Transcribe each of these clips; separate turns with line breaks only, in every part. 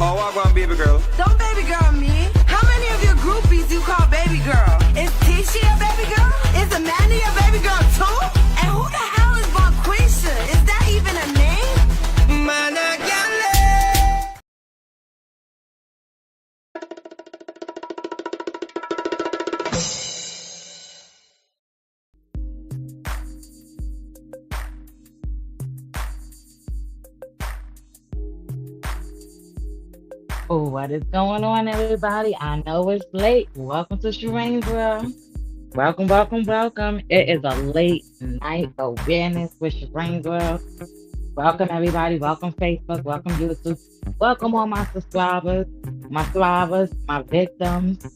Oh, what one, baby girl?
Don't baby girl me. How many of your groupies you call baby girl? Is Tisha a baby girl? Is Amanda a baby girl too? And who the hell is Bonquisha? Is that even a name?
Man, I can't
Oh, what is going on, everybody? I know it's late. Welcome to Sharane's World. Welcome, welcome, welcome. It is a late night awareness with Sharane's World. Welcome, everybody. Welcome, Facebook. Welcome, YouTube. Welcome, all my subscribers, my thrivers, my victims,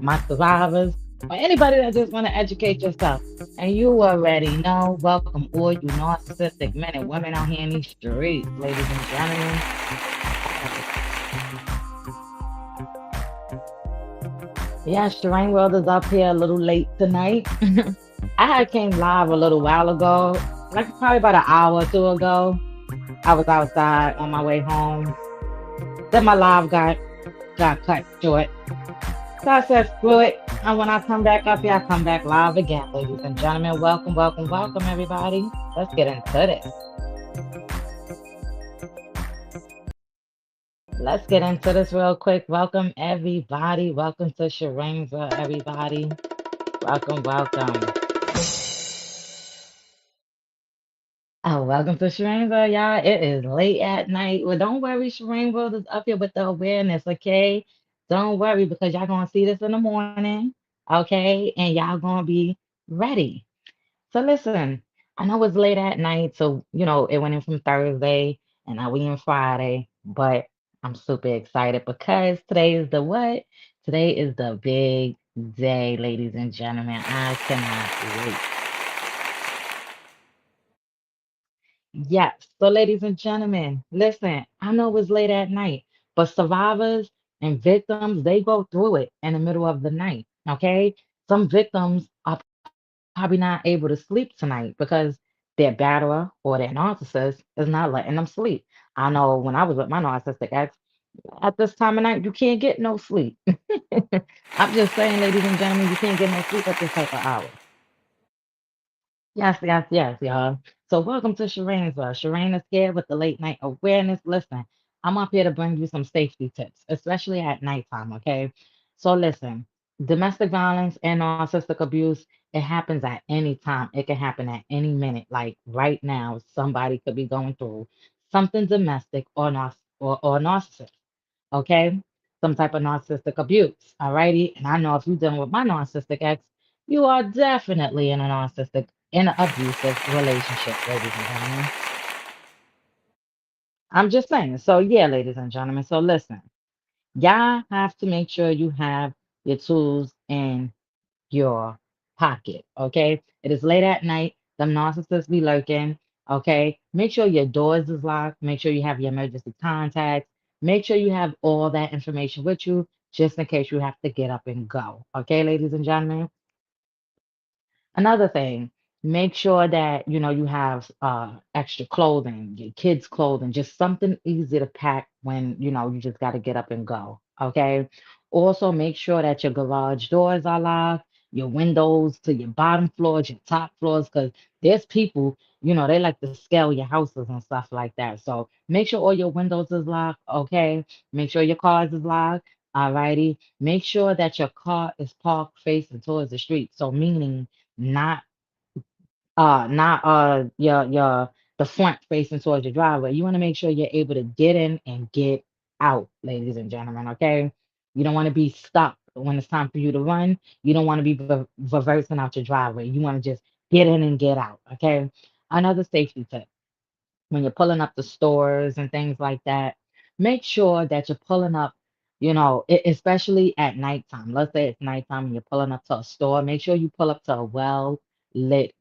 my survivors, or anybody that just want to educate yourself. And you already know, welcome all you narcissistic men and women out here in these streets, ladies and gentlemen. Yeah, Sharane World is up here a little late tonight. I had came live a little while ago, like probably about an hour or two ago. I was outside on my way home. Then my live got cut short. So I said, screw it. And when I come back up here, I come back live again, ladies and gentlemen. Welcome, welcome, welcome, everybody. Let's get into this. Let's get into this real quick. Welcome, everybody. Welcome to Sharane's World, everybody. Welcome, welcome. Oh, welcome to Sharane World, y'all. It is late at night. Well, don't worry, Sharane World is up here with the awareness, okay? Don't worry because y'all gonna see this in the morning, okay? And y'all gonna be ready. So listen, I know it's late at night, so it went in from Thursday and now we in Friday, but I'm super excited because today is the what? Today is the big day, ladies and gentlemen. I cannot wait. Yes. So, ladies and gentlemen, listen, I know it's late at night, but survivors and victims, they go through it in the middle of the night. Okay. Some victims are probably not able to sleep tonight because their batterer or their narcissist is not letting them sleep. I know when I was with my narcissistic ex, at this time of night, you can't get no sleep. I'm just saying, ladies and gentlemen, you can't get no sleep at this type of hour. Yes, yes, yes, y'all. So welcome to Sharane's World. Sharane is here with the late night awareness. Listen, I'm up here to bring you some safety tips, especially at nighttime, okay? So listen, domestic violence and narcissistic abuse, it happens at any time. It can happen at any minute. Like right now, somebody could be going through something domestic or narcissist, okay? Some type of narcissistic abuse, all righty? And I know if you're dealing with my narcissistic ex, you are definitely in an abusive relationship, ladies and gentlemen. I'm just saying. So, yeah, ladies and gentlemen. So, listen, y'all have to make sure you have your tools in your pocket. Okay. It is late at night. Them narcissists be lurking. Okay. Make sure your doors is locked. Make sure you have your emergency contacts. Make sure you have all that information with you just in case you have to get up and go. Okay, ladies and gentlemen. Another thing, make sure that you have extra clothing, your kids' clothing, just something easy to pack when you just got to get up and go. Okay. Also, make sure that your garage doors are locked, your windows to your bottom floors, your top floors, because there's people, they like to scale your houses and stuff like that. So make sure all your windows is locked. Okay. Make sure your cars is locked. Alrighty. Make sure that your car is parked facing towards the street. So meaning not not your the front facing towards your driveway. You want to make sure you're able to get in and get out, ladies and gentlemen. Okay, you don't want to be stuck when it's time for you to run. You don't want to be reversing out your driveway. You want to just get in and get out. Okay, another safety tip when you're pulling up the stores and things like that, make sure that you're pulling up. Especially at nighttime. Let's say it's nighttime and you're pulling up to a store. Make sure you pull up to a well lit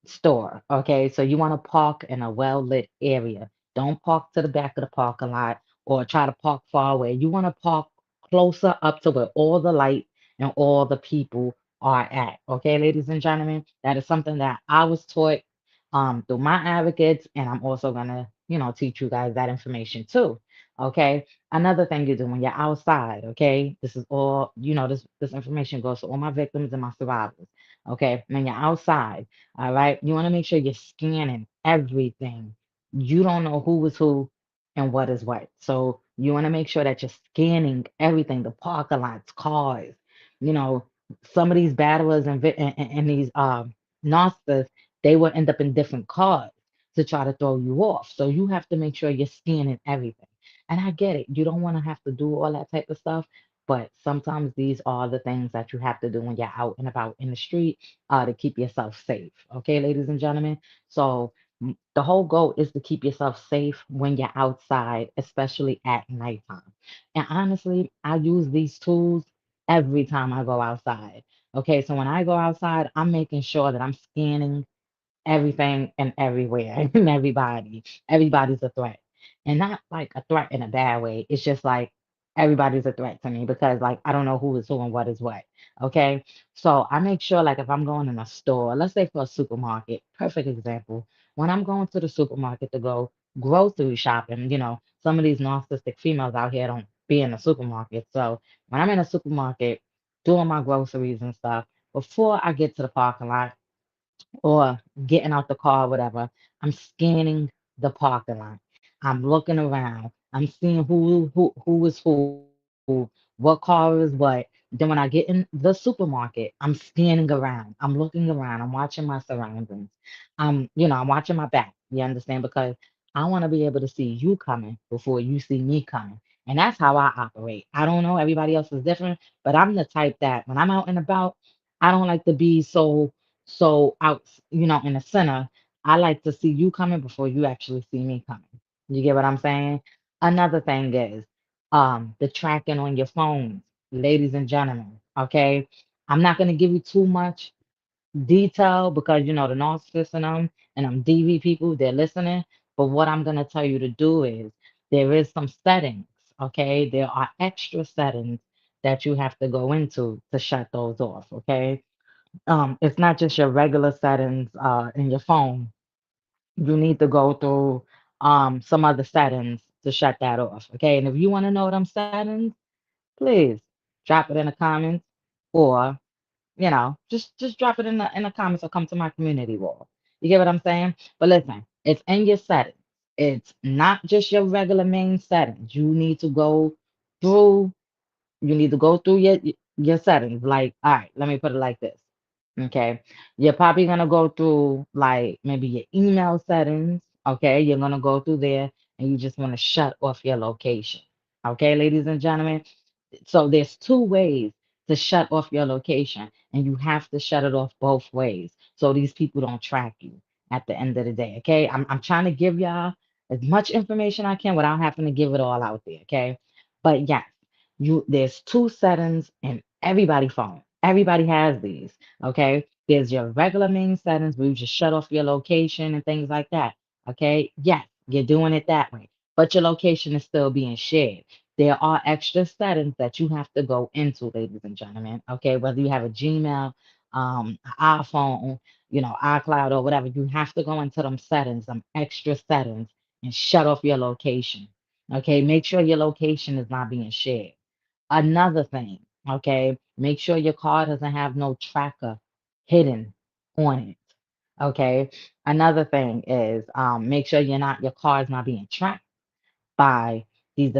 store. Okay, so you want to park in a well lit area. Don't park to the back of the parking lot or try to park far away. You want to park closer up to where all the light and all the people are at. Okay, ladies and gentlemen, that is something that I was taught through my advocates, and I'm also gonna teach you guys that information too. Okay. Another thing you do when you're outside, okay? This is all, this information goes to all my victims and my survivors. Okay. When you're outside, all right, you want to make sure you're scanning everything. You don't know who is who and what is what. So you want to make sure that you're scanning everything, the parking lots, cars, you know, some of these battlers and these narcissists, they will end up in different cars to try to throw you off. So you have to make sure you're scanning everything. And I get it. You don't want to have to do all that type of stuff, but sometimes these are the things that you have to do when you're out and about in the street to keep yourself safe. Okay, ladies and gentlemen. So the whole goal is to keep yourself safe when you're outside, especially at nighttime. And honestly, I use these tools every time I go outside. Okay, so when I go outside, I'm making sure that I'm scanning everything and everywhere and everybody. Everybody's a threat. And not like a threat in a bad way. It's just like everybody's a threat to me because like I don't know who is who and what is what. Okay. So I make sure like if I'm going in a store, let's say for a supermarket, perfect example. When I'm going to the supermarket to go grocery shopping, some of these narcissistic females out here don't be in the supermarket. So when I'm in a supermarket doing my groceries and stuff, before I get to the parking lot, or getting out the car, whatever, I'm scanning the parking lot. I'm looking around. I'm seeing who is who, what car is what. Then when I get in the supermarket, I'm scanning around. I'm looking around. I'm watching my surroundings. I'm watching my back. You understand? Because I want to be able to see you coming before you see me coming. And that's how I operate. I don't know. Everybody else is different, but I'm the type that when I'm out and about, I don't like to be so out, in the center, I like to see you coming before you actually see me coming. You get what I'm saying? Another thing is the tracking on your phones, ladies and gentlemen. Okay. I'm not gonna give you too much detail because the narcissists and them DV people, they're listening. But what I'm gonna tell you to do is there is some settings, okay? There are extra settings that you have to go into to shut those off, okay? It's not just your regular settings in your phone. You need to go through some other settings to shut that off. Okay. And if you want to know them settings, please drop it in the comments or just drop it in the comments or come to my community wall. You get what I'm saying? But listen, it's in your settings. It's not just your regular main settings. Through you need to go through your settings. Like, all right, let me put it like this. Okay. You're probably gonna go through like maybe your email settings. Okay. You're gonna go through there and you just want to shut off your location. Okay, ladies and gentlemen. So there's two ways to shut off your location, and you have to shut it off both ways so these people don't track you at the end of the day. Okay. I'm trying to give y'all as much information I can without having to give it all out there. Okay. But yes, there's two settings in everybody phone. Everybody has these. Okay. There's your regular main settings where you just shut off your location and things like that. Okay. Yes, you're doing it that way, but your location is still being shared. There are extra settings that you have to go into, ladies and gentlemen. Okay. Whether you have a Gmail, iPhone, iCloud or whatever, you have to go into them settings, some extra settings, and shut off your location. Okay. Make sure your location is not being shared. Another thing, okay, make sure your car doesn't have no tracker hidden on it. Okay. Another thing is make sure your car is not being tracked by these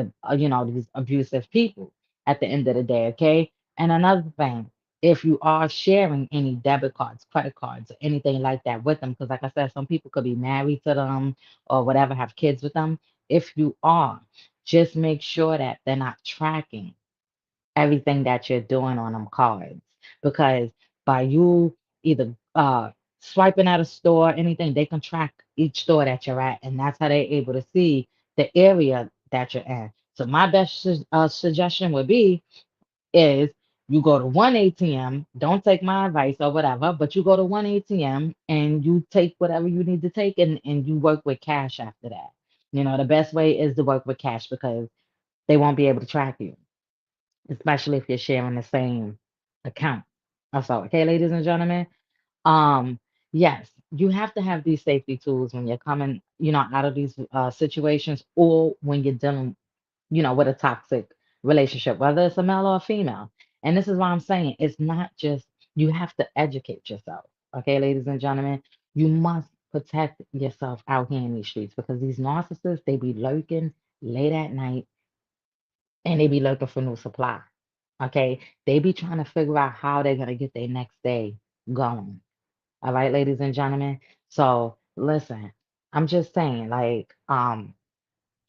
abusive people at the end of the day. Okay. And another thing, if you are sharing any debit cards, credit cards, or anything like that with them, because like I said, some people could be married to them or whatever, have kids with them. If you are, just make sure that they're not tracking everything that you're doing on them cards because by you either swiping at a store, anything, they can track each store that you're at, and that's how they're able to see the area that you're in. So my best suggestion would be is you go to one ATM, don't take my advice or whatever, but you go to one ATM and you take whatever you need to take and you work with cash after that. The best way is to work with cash because they won't be able to track you, especially if you're sharing the same account. Also, okay, ladies and gentlemen. Um, yes, you have to have these safety tools when you're coming, out of these situations or when you're dealing. with a toxic relationship, whether it's a male or a female. And this is why I'm saying it's not just, you have to educate yourself. Okay, ladies and gentlemen, you must protect yourself out here in these streets because these narcissists, they be lurking late at night and they be looking for new supply. Okay, they be trying to figure out how they're gonna get their next day going. All right, ladies and gentlemen. So listen, I'm just saying, like,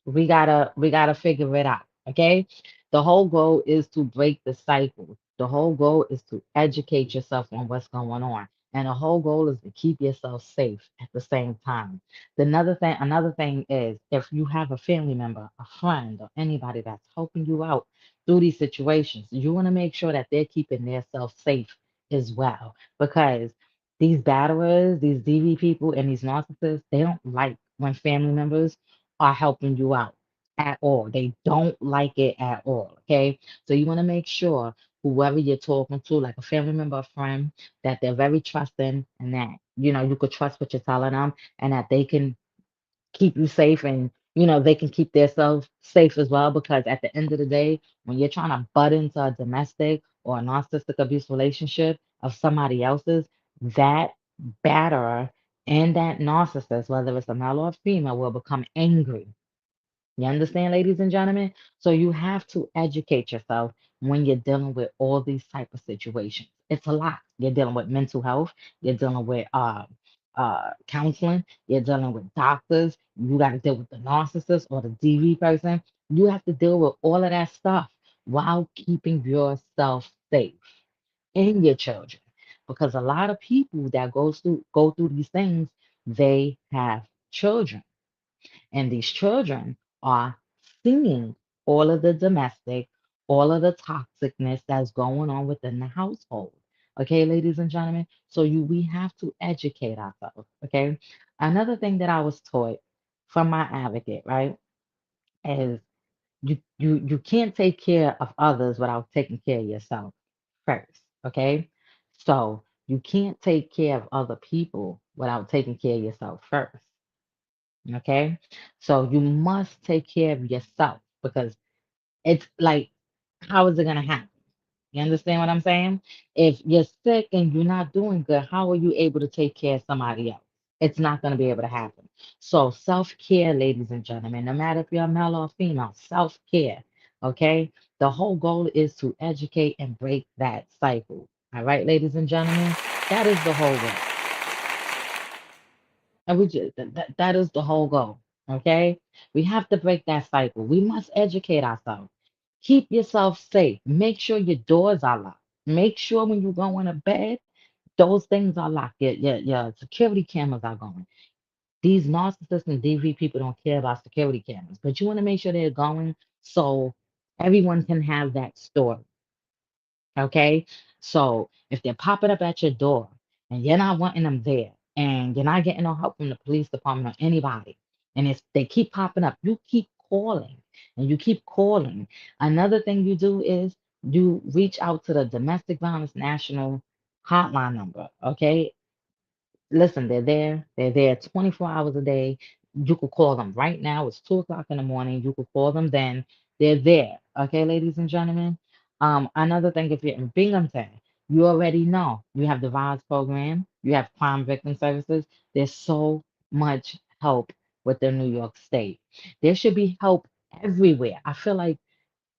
we gotta figure it out. Okay, the whole goal is to break the cycle. The whole goal is to educate yourself on what's going on, and the whole goal is to keep yourself safe at the same time. Another thing is, if you have a family member, a friend, or anybody that's helping you out through these situations, you want to make sure that they're keeping themselves safe as well, because these batterers, these DV people, and these narcissists, they don't like when family members are helping you out at all. They don't like it at all. Okay. So you want to make sure whoever you're talking to, like a family member, a friend, that they're very trusting and that, you could trust what you're telling them and that they can keep you safe and, they can keep themselves safe as well. Because at the end of the day, when you're trying to butt into a domestic or a narcissistic abuse relationship of somebody else's, that batterer and that narcissist, whether it's a male or a female, will become angry. You understand, ladies and gentlemen? So you have to educate yourself when you're dealing with all these type of situations. It's a lot. You're dealing with mental health. You're dealing with counseling. You're dealing with doctors. You got to deal with the narcissist or the DV person. You have to deal with all of that stuff while keeping yourself safe and your children. Because a lot of people that go through these things, they have children. And these children are seeing all of the domestic, all of the toxicness that's going on within the household. Okay, ladies and gentlemen. So we have to educate ourselves. Okay. Another thing that I was taught from my advocate, right, is you can't take care of others without taking care of yourself first. Okay. So you can't take care of other people without taking care of yourself first. Okay. So you must take care of yourself because it's like, how is it going to happen? You understand what I'm saying? If you're sick and you're not doing good, how are you able to take care of somebody else? It's not going to be able to happen. So, self care, ladies and gentlemen, no matter if you're a male or female, self care. Okay. The whole goal is to educate and break that cycle. All right, ladies and gentlemen, that is the whole goal. And that is the whole goal. Okay? We have to break that cycle. We must educate ourselves. Keep yourself safe. Make sure your doors are locked. Make sure when you go in a bed, those things are locked. Your security cameras are going. These narcissists and DV people don't care about security cameras, but you want to make sure they're going so everyone can have that story. Okay. So if they're popping up at your door and you're not wanting them there and you're not getting no help from the police department or anybody, and if they keep popping up, you keep calling and you keep calling. Another thing you do is you reach out to the domestic violence national hotline number. Okay. Listen, they're there. They're there 24 hours a day. You could call them right now. It's 2 o'clock in the morning. You could call them then. They're there. Okay, ladies and gentlemen. Another thing, if you're in Binghamton, you already know you have the VISE program, you have crime victim services. There's so much help within New York State. There should be help everywhere. I feel like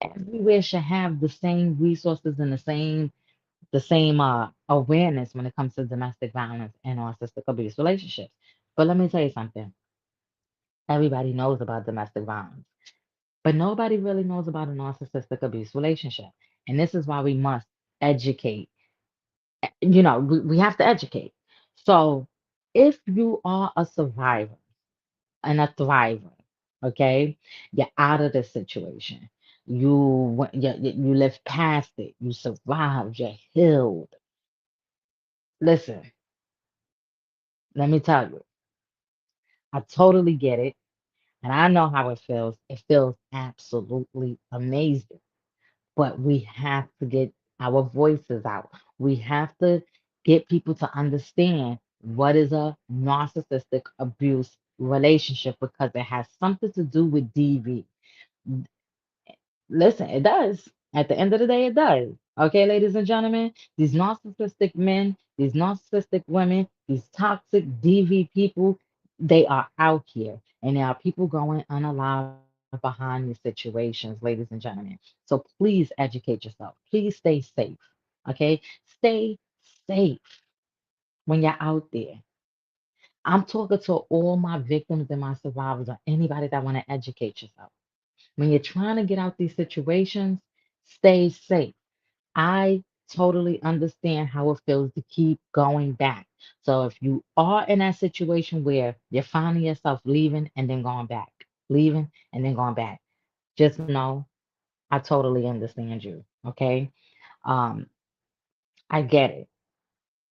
everywhere should have the same resources and the same awareness when it comes to domestic violence and narcissistic abuse relationships. But let me tell you something. Everybody knows about domestic violence, but nobody really knows about a narcissistic abuse relationship. And this is why we must educate. We have to educate. So if you are a survivor and a thriver, okay, you're out of this situation. You live past it. You survived. You're healed. Listen, let me tell you. I totally get it. And I know how it feels. It feels absolutely amazing. But we have to get our voices out. We have to get people to understand what is a narcissistic abuse relationship because it has something to do with DV. Listen, it does. At the end of the day, it does. Okay, ladies and gentlemen, these narcissistic men, these narcissistic women, these toxic DV people, they are out here. And there are people going unalive behind these situations, ladies and gentlemen. So please educate yourself. Please stay safe. Okay, stay safe when you're out there. I'm talking to all my victims and my survivors or anybody that want to educate yourself. When you're trying to get out these situations, stay safe. I totally understand how it feels to keep going back. So if you are in that situation where you're finding yourself leaving and then going back, leaving and then going back, just know I totally understand you. Okay. Um, I get it.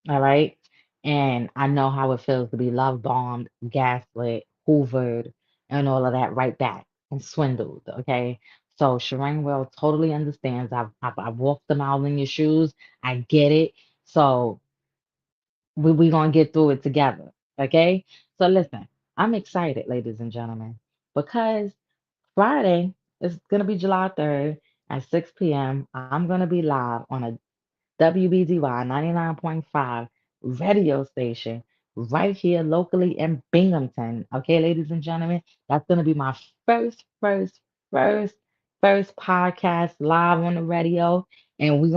All right. And I know how it feels to be love bombed, gaslit, hoovered, and all of that right back and swindled. Okay. So Sharane Well totally understands. I've walked the mile in your shoes. I get it. So we going to get through it together. Okay. So listen, I'm excited, ladies and gentlemen, because Friday is going to be July 3rd at 6 p.m. I'm going to be live on a WBDY 99.5 radio station right here locally in Binghamton. Okay, ladies and gentlemen, that's gonna be my first, first podcast live on the radio. And we're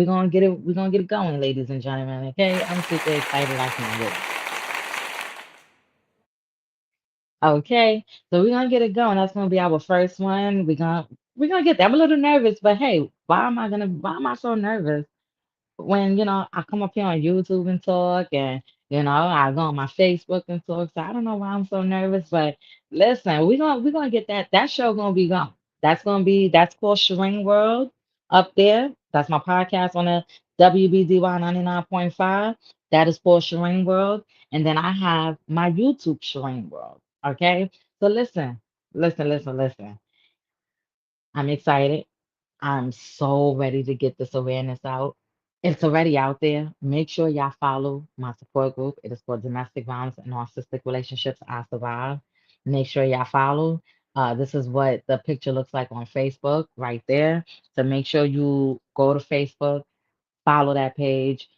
gonna get it going, ladies and gentlemen. Okay, I'm super excited I can't wait. Okay, so we're gonna get it going. That's gonna be our first one. We're gonna get that. I'm a little nervous, but hey, why am I so nervous? When I come up here on YouTube and talk, and I go on my Facebook and talk. So I don't know why I'm so nervous, but listen, we're gonna get that show gonna be gone. That's called Sharane World up there. That's my podcast on the WBDY 99.5. That is called Sharane World, and then I have my YouTube Sharane World. Okay, so listen. I'm excited. I'm so ready to get this awareness out. It's already out there. Make sure y'all follow my support group. It is for domestic violence and narcissistic relationships I survive. Make sure y'all follow. This is what the picture looks like on Facebook right there. So make sure you go to Facebook, follow that page.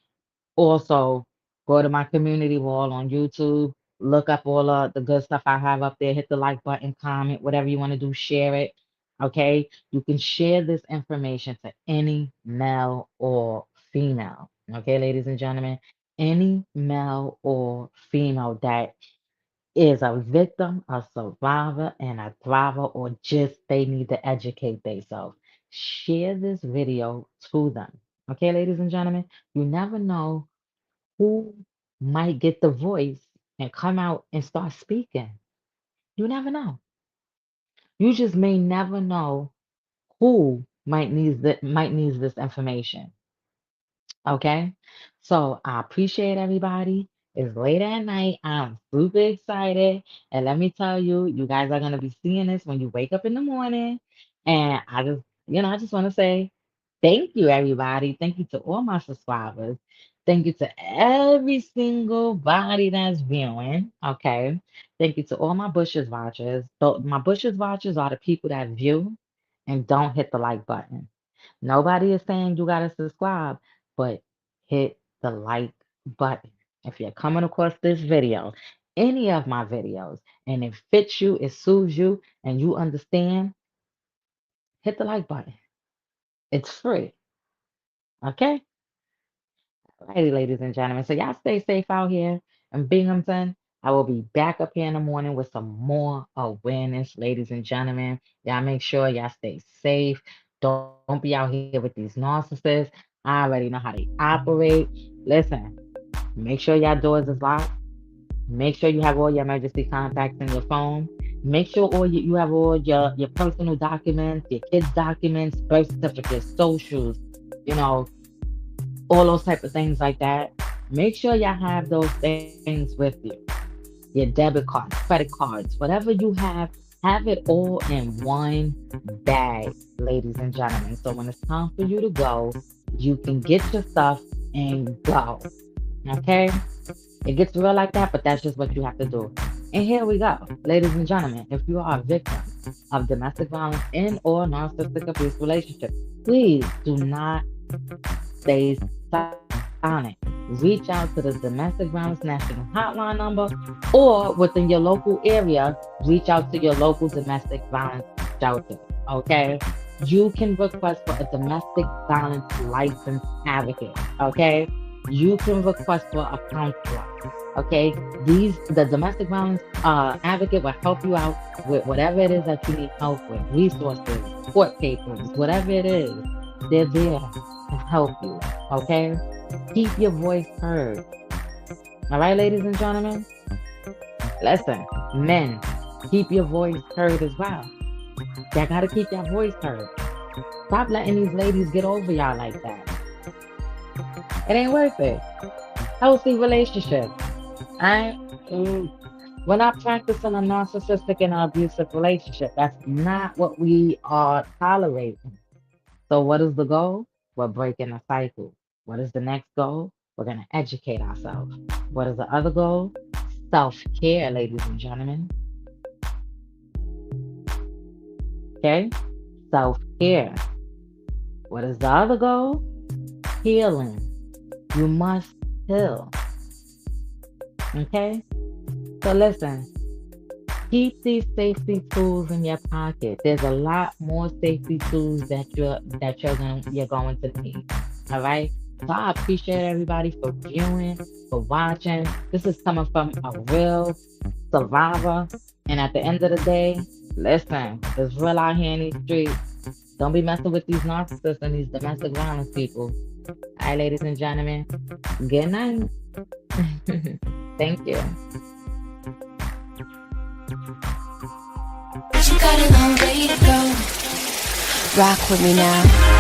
Also, go to my community wall on YouTube, look up all of the good stuff I have up there, hit the like button, comment, whatever you want to do, share it. Okay. You can share this information to any male or female. Okay, ladies and gentlemen, any male or female that is a victim, a survivor, and a thriver, or just they need to educate themselves. Share this video to them. Okay, ladies and gentlemen, you never know who might get the voice and come out and start speaking. You never know. You just may never know who might needs this information. Okay. So I appreciate everybody. It's late at night. I'm super excited. And let me tell you, you guys are going to be seeing this when you wake up in the morning. And I just want to say thank you, everybody. Thank you to all my subscribers. Thank you to every single body that's viewing. Okay. Thank you to all my Bushes watchers. My Bushes watchers are the people that view and don't hit the like button. Nobody is saying you gotta subscribe, but hit the like button. If you're coming across this video, any of my videos, and it fits you, it soothes you, and you understand, hit the like button. It's free. Okay? Alrighty, ladies and gentlemen. So y'all stay safe out here in Binghamton. I will be back up here in the morning with some more awareness, ladies and gentlemen. Y'all make sure y'all stay safe. Don't be out here with these narcissists. I already know how they operate. Listen, make sure y'all doors is locked. Make sure you have all your emergency contacts in your phone. Make sure you have all your personal documents, your kids' documents, birth certificates, socials, you know, all those type of things like that. Make sure y'all have those things with you. Your debit cards, credit cards, whatever you have it all in one bag, ladies and gentlemen. So when it's time for you to go, you can get your stuff and go. Okay? It gets real like that, but that's just what you have to do. And here we go, ladies and gentlemen. If you are a victim of domestic violence in or narcissistic abuse relationships. Please do not stay silent. Reach out to the Domestic Violence National Hotline number, or within your local area, reach out to your local domestic violence shelter. Okay? You can request for a domestic violence licensed advocate. Okay? You can request for a counselor. Okay? The domestic violence advocate will help you out with whatever it is that you need help with, resources, court papers, whatever it is. They're there to help you. Okay? Keep your voice heard. All right, ladies and gentlemen? Listen, men, keep your voice heard as well. Y'all gotta keep your voice heard. Stop letting these ladies get over y'all like that. It ain't worth it. Healthy relationship. We're not practicing a narcissistic and abusive relationship. That's not what we are tolerating. So what is the goal? We're breaking a cycle. What is the next goal? We're going to educate ourselves. What is the other goal? Self-care, ladies and gentlemen. Okay? Self-care. What is the other goal? Healing. You must heal. Okay? So listen, keep these safety tools in your pocket. There's a lot more safety tools that you're going to need. All right? So I appreciate everybody for viewing, for watching. This is coming from a real survivor. And at the end of the day, listen, it's real out here in these streets. Don't be messing with these narcissists and these domestic violence people. All right, ladies and gentlemen, good night. Thank you.
You got a long way to go. Rock with me now.